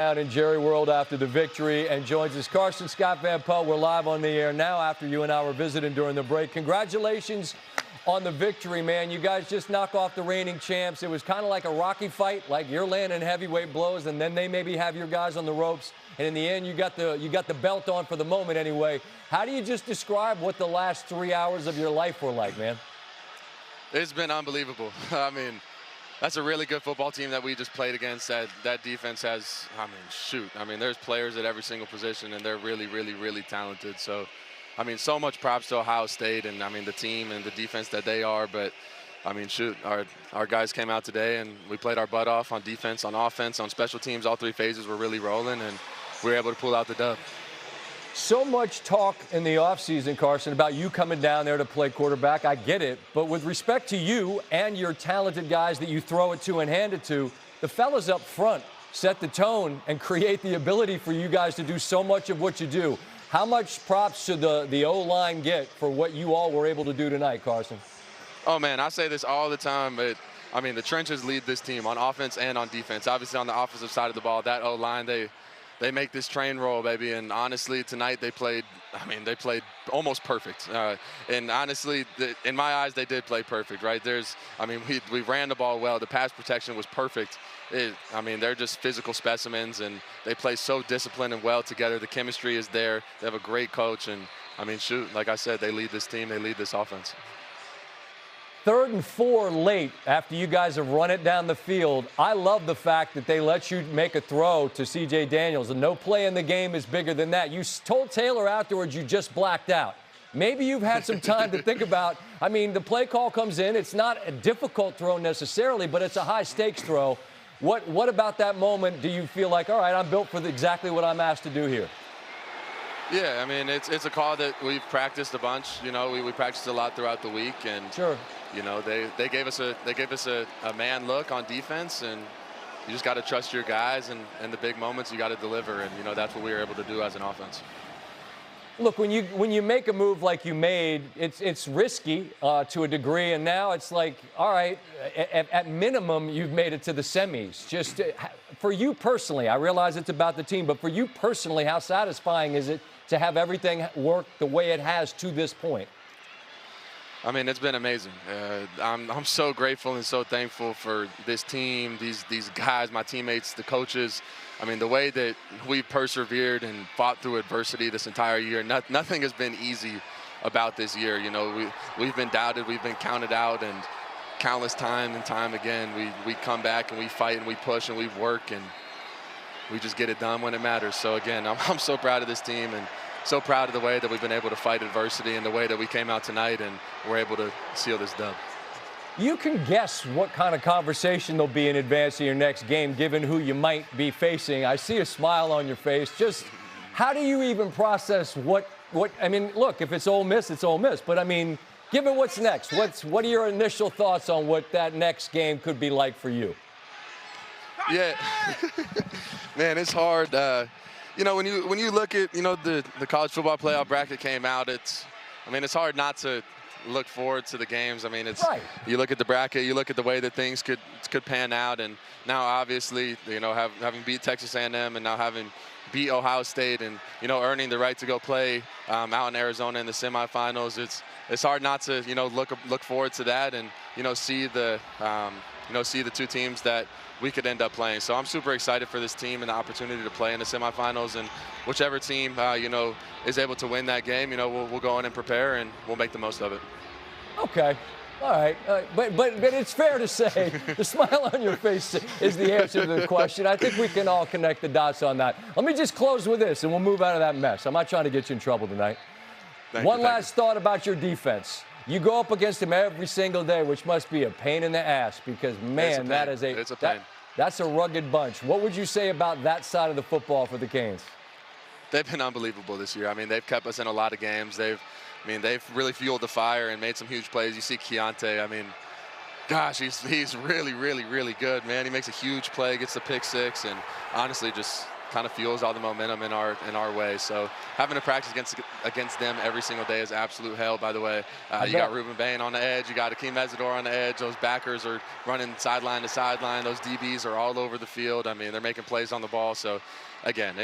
Out in Jerry World after the victory, and joins us Carson Scott Van Pelt. We're live on the air now after you and I were visiting during the break. Congratulations on the victory, man. You guys just knock off the reigning champs. It was kind of like a Rocky fight, like you're landing heavyweight blows, and then they maybe have your guys on the ropes. And in the end, you got the belt on for the moment anyway. How do you just describe what the last 3 hours of your life were like, man? It's been unbelievable. I mean, that's a really good football team that we just played against. That defense has, there's players at every single position, and they're really, really, really talented. So, so much props to Ohio State and, the team and the defense that they are. But, our guys came out today, and we played our butt off on defense, on offense, on special teams. All three phases were really rolling, and we were able to pull out the dub. So much talk in the offseason, Carson, about you coming down there to play quarterback. I get it. But with respect to you and your talented guys that you throw it to and hand it to, the fellas up front set the tone and create the ability for you guys to do so much of what you do. How much props should the O-line get for what you all were able to do tonight, Carson? Oh, man, I say this all the time, but, the trenches lead this team on offense and on defense. Obviously, on the offensive side of the ball, that O-line, they make this train roll, baby. And honestly, tonight they played almost perfect. And honestly, in my eyes, they did play perfect, right? We ran the ball well. The pass protection was perfect. They're just physical specimens, and they play so disciplined and well together. The chemistry is there. They have a great coach. And, like I said, they lead this team. They lead this offense. 3rd and 4 late after you guys have run it down the field. I love the fact that they let you make a throw to C.J. Daniels, and no play in the game is bigger than that. You told Taylor afterwards you just blacked out. Maybe you've had some time to think about, the play call comes in. It's not a difficult throw necessarily, but it's a high-stakes throw. What about that moment do you feel like, all right, I'm built for exactly what I'm asked to do here? Yeah, it's a call that we've practiced a bunch. We practiced a lot throughout the week, and sure. They gave us a man look on defense, and you just got to trust your guys, and the big moments you got to deliver, and that's what we were able to do as an offense. Look, when you make a move like you made, it's risky to a degree, and now it's like, all right, at minimum you've made it to the semis. Just for you personally, I realize it's about the team, but for you personally, how satisfying is it to have everything work the way it has to this point? It's been amazing. I'm so grateful and so thankful for this team, these guys, my teammates, the coaches. The way that we persevered and fought through adversity this entire year, nothing has been easy about this year. We've been doubted, we've been counted out, and countless time and time again, we come back and we fight and we push and we work, and we just get it done when it matters. So again, I'm so proud of this team, and so proud of the way that we've been able to fight adversity and the way that we came out tonight and we're able to seal this dub. You can guess what kind of conversation there'll be in advance of your next game, given who you might be facing. I see a smile on your face. Just how do you even process look, if it's Ole Miss, it's Ole Miss. But, given what's next, what are your initial thoughts on what that next game could be like for you? Yeah, man, it's hard. When you look at, the college football playoff bracket came out, it's hard not to look forward to the games. Right. You look at the bracket, you look at the way that things could pan out, and now obviously, having beat Texas A&M and now having beat Ohio State and, earning the right to go play out in Arizona in the semifinals, it's hard not to, look forward to that and, see the two teams that we could end up playing. So I'm super excited for this team and the opportunity to play in the semifinals, and whichever team, is able to win that game, we'll go in and prepare, and we'll make the most of it. Okay. All right. But it's fair to say the smile on your face is the answer to the question. I think we can all connect the dots on that. Let me just close with this, and we'll move out of that mess. I'm not trying to get you in trouble tonight. One last thought about your defense. You go up against them every single day, which must be a pain in the ass because, man, it's a pain. That's a rugged bunch. What would you say about that side of the football for the Canes? They've been unbelievable this year. They've kept us in a lot of games. They've really fueled the fire and made some huge plays. You see Keontae, gosh, he's really, really, really good, man. He makes a huge play, gets the pick six, and honestly just kind of fuels all the momentum in our way. So having to practice against them every single day is absolute hell. By the way, you got Ruben Bain on the edge, you got Akeem Mesidor on the edge. Those backers are running sideline to sideline. Those DBs are all over the field. I mean, they're making plays on the ball. So again,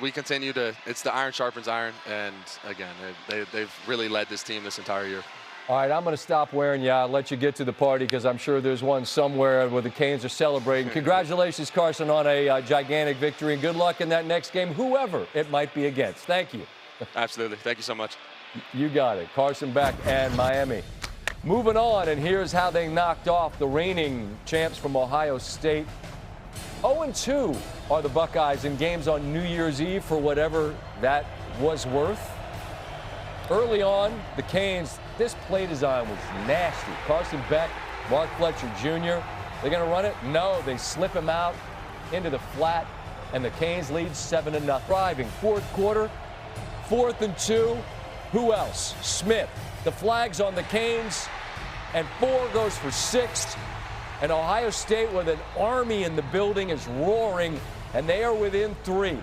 we continue to. It's the iron sharpens iron, and again, they've really led this team this entire year. All right, I'm going to stop wearing you. I'll let you get to the party because I'm sure there's one somewhere where the Canes are celebrating. Congratulations, Carson, on a gigantic victory, and good luck in that next game, whoever it might be against. Thank you. Absolutely. Thank you so much. You got it. Carson Beck and Miami. Moving on, and here's how they knocked off the reigning champs from Ohio State. 0-2 are the Buckeyes in games on New Year's Eve for whatever that was worth. Early on, the Canes, this play design was nasty. Carson Beck, Mark Fletcher Jr., they're going to run it? No, they slip him out into the flat, and the Canes lead 7-0. Driving, fourth quarter, 4th and 2. Who else? Smith. The flag's on the Canes, and 4 goes for 6. And Ohio State, with an army in the building, is roaring, and they are within 3.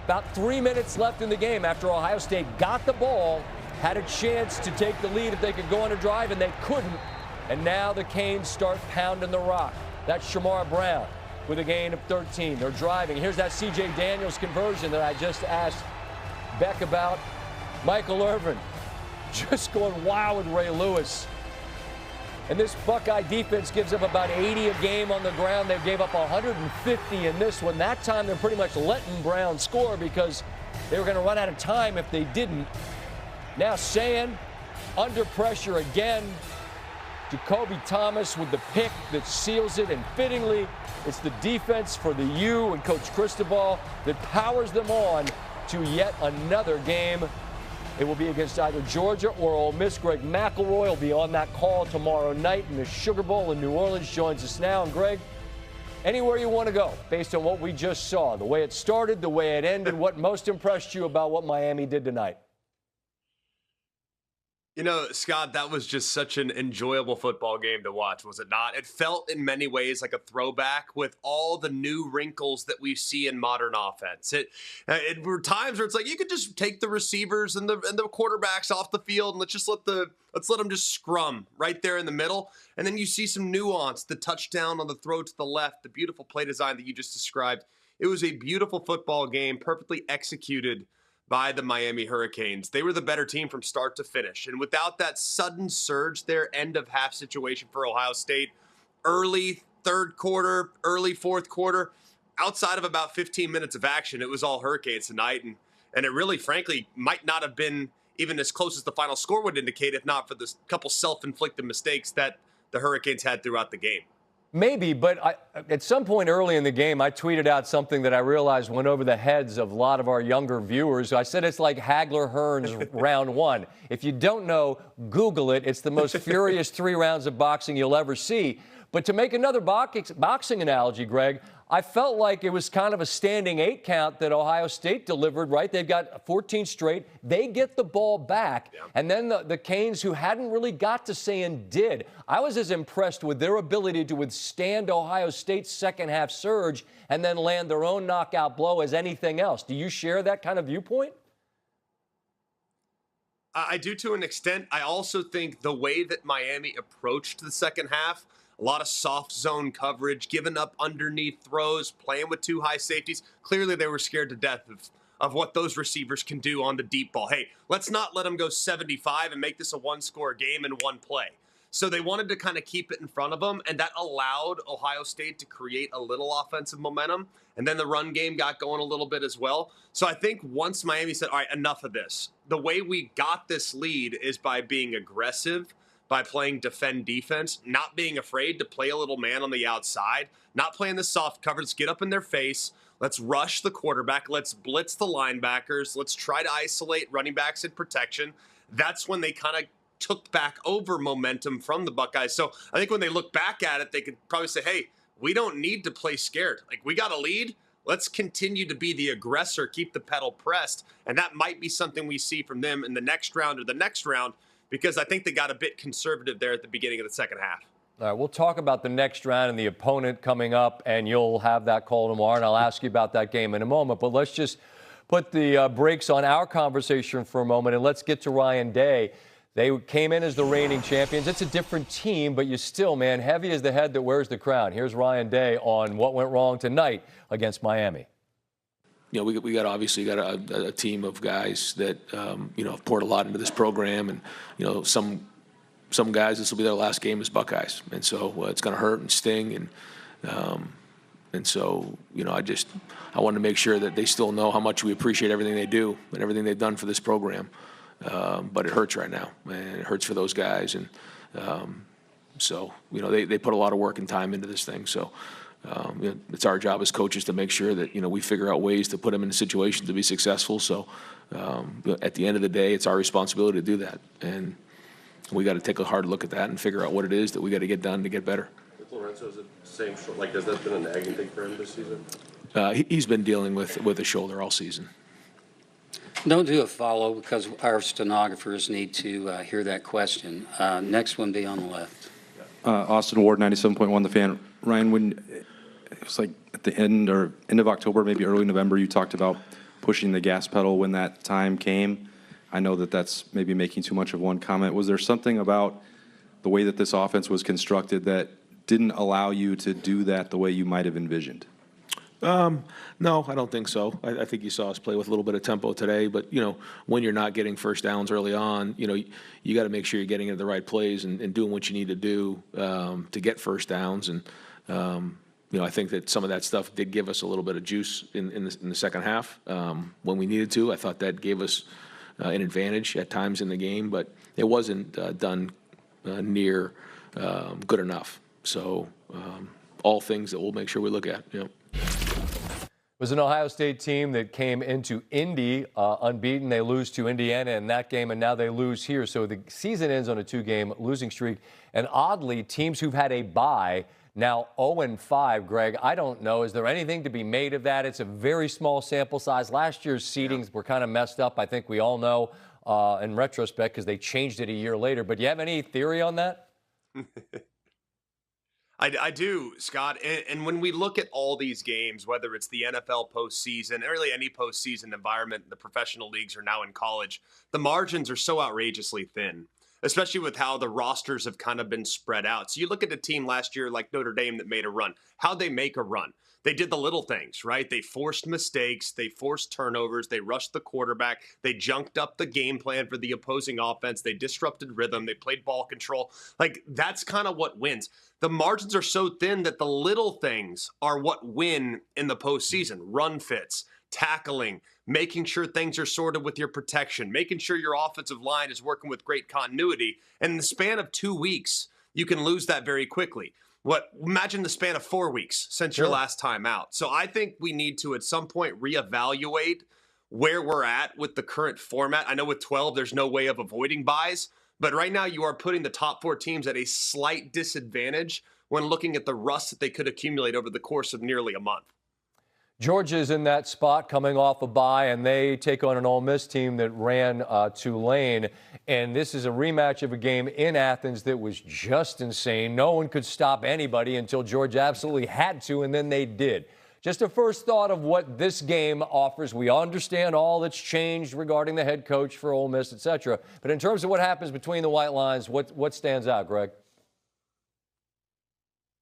About 3 minutes left in the game after Ohio State got the ball, had a chance to take the lead if they could go on a drive, and they couldn't. And now the Canes start pounding the rock. That's Shamar Brown with a gain of 13. They're driving. Here's that C.J. Daniels conversion that I just asked Beck about. Michael Irvin just going wild with Ray Lewis. And this Buckeye defense gives up about 80 a game on the ground. They gave up 150 in this one. That time they're pretty much letting Brown score because they were going to run out of time if they didn't. Now Sayan under pressure again. Jacoby Thomas with the pick that seals it, and fittingly, it's the defense for the U and Coach Cristobal that powers them on to yet another game. It will be against either Georgia or Ole Miss. Greg McElroy will be on that call tomorrow night in the Sugar Bowl in New Orleans. Joins us now. And Greg, anywhere you want to go based on what we just saw, the way it started, the way it ended, what most impressed you about what Miami did tonight? You know, Scott, that was just such an enjoyable football game to watch, was it not? It felt in many ways like a throwback with all the new wrinkles that we see in modern offense. It were times where it's like you could just take the receivers and the quarterbacks off the field and let's let them just scrum right there in the middle. And then you see some nuance, the touchdown on the throw to the left, the beautiful play design that you just described. It was a beautiful football game, perfectly executed by the Miami Hurricanes. They were the better team from start to finish. And without that sudden surge there, end of half situation for Ohio State, early third quarter, early fourth quarter, outside of about 15 minutes of action, it was all Hurricanes tonight. And it really, frankly, might not have been even as close as the final score would indicate if not for the couple self-inflicted mistakes that the Hurricanes had throughout the game. Maybe, but at some point early in the game, I tweeted out something that I realized went over the heads of a lot of our younger viewers. I said it's like Hagler-Hearns round 1. If you don't know, Google it. It's the most furious 3 rounds of boxing you'll ever see. But to make another boxing analogy, Greg, I felt like it was kind of a standing 8 count that Ohio State delivered, right? They've got 14 straight. They get the ball back. Yeah. And then the Canes, who hadn't really got to Sayan, did. I was as impressed with their ability to withstand Ohio State's second half surge and then land their own knockout blow as anything else. Do you share that kind of viewpoint? I do to an extent. I also think the way that Miami approached the second half, a lot of soft zone coverage, giving up underneath throws, playing with 2 high safeties. Clearly, they were scared to death of what those receivers can do on the deep ball. Hey, let's not let them go 75 and make this a 1-score game in one play. So they wanted to kind of keep it in front of them, and that allowed Ohio State to create a little offensive momentum. And then the run game got going a little bit as well. So I think once Miami said, all right, enough of this, the way we got this lead is by being aggressive, by playing defend defense, not being afraid to play a little man on the outside, not playing the soft coverage, get up in their face. Let's rush the quarterback. Let's blitz the linebackers. Let's try to isolate running backs in protection. That's when they kind of took back over momentum from the Buckeyes. So I think when they look back at it, they could probably say, hey, we don't need to play scared. Like, we got a lead. Let's continue to be the aggressor, keep the pedal pressed. And that might be something we see from them in the next round or the next round, because I think they got a bit conservative there at the beginning of the second half. All right, we'll talk about the next round and the opponent coming up, and you'll have that call tomorrow, and I'll ask you about that game in a moment. But let's just put the brakes on our conversation for a moment, and let's get to Ryan Day. They came in as the reigning champions. It's a different team, but you still, man, heavy is the head that wears the crown. Here's Ryan Day on what went wrong tonight against Miami. You know, we got obviously got a team of guys that you know, have poured a lot into this program, and you know, some guys, this will be their last game as Buckeyes, and so it's going to hurt and sting, and so you know, I wanted to make sure that they still know how much we appreciate everything they do and everything they've done for this program. But it hurts right now, and it hurts for those guys, and so you know, they put a lot of work and time into this thing. So you know, it's our job as coaches to make sure that, you know, we figure out ways to put them in a situation to be successful. So at the end of the day, it's our responsibility to do that, and we got to take a hard look at that and figure out what it is that we got to get done to get better. With Lorenzo, is it the same? Like, has that been a nagging thing for him this season? He's been dealing with a shoulder all season. Don't do a follow because our stenographers need to hear that question. Next one be on the left. Austin Ward, 97.1 The Fan. Ryan, when it was like at the end of October, maybe early November, you talked about pushing the gas pedal when that time came. I know that that's maybe making too much of one comment. Was there something about the way that this offense was constructed that didn't allow you to do that the way you might have envisioned? No, I don't think so. I think you saw us play with a little bit of tempo today, but you know, when you're not getting first downs early on, you know, you got to make sure you're getting into the right plays and doing what you need to do to get first downs. And you know, I think that some of that stuff did give us a little bit of juice in the second half when we needed to. I thought that gave us an advantage at times in the game, but it wasn't done near good enough. So all things that we'll make sure we look at. You know. It was an Ohio State team that came into Indy unbeaten. They lose to Indiana in that game, and now they lose here. So the season ends on a 2-game losing streak. And oddly, teams who've had a bye now 0-5. Greg, I don't know. Is there anything to be made of that? It's a very small sample size. Last year's seedings were kind of messed up. I think we all know in retrospect because they changed it a year later. But do you have any theory on that? I do, Scott. And when we look at all these games, whether it's the NFL postseason, or really any postseason environment, the professional leagues are now in college, the margins are so outrageously thin, especially with how the rosters have kind of been spread out. So you look at a team last year like Notre Dame that made a run. How'd they make a run? They did the little things, right? They forced mistakes. They forced turnovers. They rushed the quarterback. They junked up the game plan for the opposing offense. They disrupted rhythm. They played ball control. Like, that's kind of what wins. The margins are so thin that the little things are what win in the postseason. Run fits, tackling, making sure things are sorted with your protection, making sure your offensive line is working with great continuity. And in the span of 2 weeks, you can lose that very quickly. Imagine the span of 4 weeks since your last time out. So I think we need to, at some point, reevaluate where we're at with the current format. I know with 12, there's no way of avoiding buys, but right now you are putting the top 4 teams at a slight disadvantage when looking at the rust that they could accumulate over the course of nearly a month. Georgia's in that spot coming off a bye, and they take on an Ole Miss team that ran Tulane. And this is a rematch of a game in Athens that was just insane. No one could stop anybody until Georgia absolutely had to, and then they did. Just a first thought of what this game offers. We understand all that's changed regarding the head coach for Ole Miss, et cetera. But in terms of what happens between the white lines, what stands out, Greg?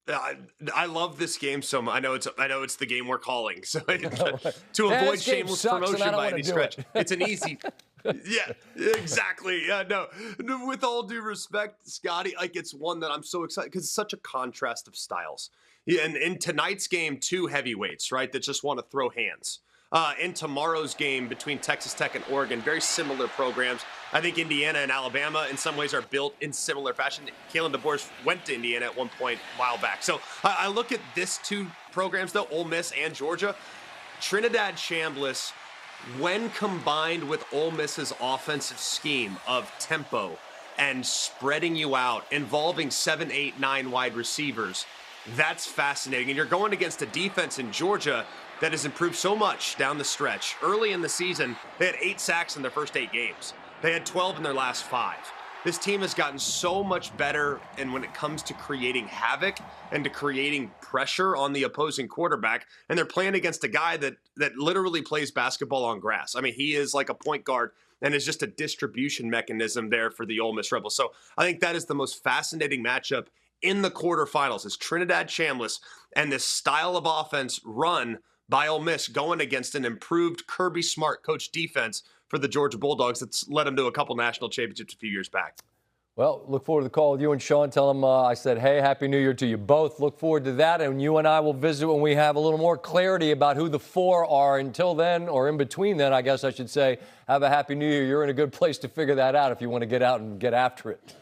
I love this game so much. I know it's the game we're calling. So to avoid shameless promotion by any stretch, it's an easy. Yeah, exactly. Yeah, no. With all due respect, Scotty, like, it's one that I'm so excited because it's such a contrast of styles. Yeah, and in tonight's game, 2 heavyweights, right, that just want to throw hands. In tomorrow's game between Texas Tech and Oregon, very similar programs. I think Indiana and Alabama in some ways are built in similar fashion. Kalen DeBoer went to Indiana at one point a while back. So I look at this 2 programs, though, Ole Miss and Georgia. Trinidad Chambliss, when combined with Ole Miss's offensive scheme of tempo and spreading you out, involving 7, 8, 9 wide receivers, that's fascinating. And you're going against a defense in Georgia that has improved so much down the stretch. Early in the season, they had 8 sacks in their first 8 games. They had 12 in their last 5. this team has gotten so much better, and when it comes to creating havoc and to creating pressure on the opposing quarterback, and they're playing against a guy that literally plays basketball on grass. I mean, he is like a point guard and is just a distribution mechanism there for the Ole Miss Rebels. So I think that is the most fascinating matchup in the quarterfinals, is Trinidad Chambliss and this style of offense run by Ole Miss going against an improved Kirby Smart coach defense for the Georgia Bulldogs that's led them to a couple national championships a few years back. Well, look forward to the call with you and Sean. Tell them I said, hey, Happy New Year to you both. Look forward to that, and you and I will visit when we have a little more clarity about who the 4 are. Until then, or in between then, I guess I should say, have a Happy New Year. You're in a good place to figure that out if you want to get out and get after it.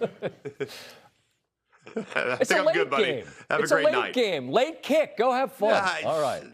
I think I'm good, buddy. Game. Have it's a great late night. Game. Late kick. Go have fun. Yeah, all right.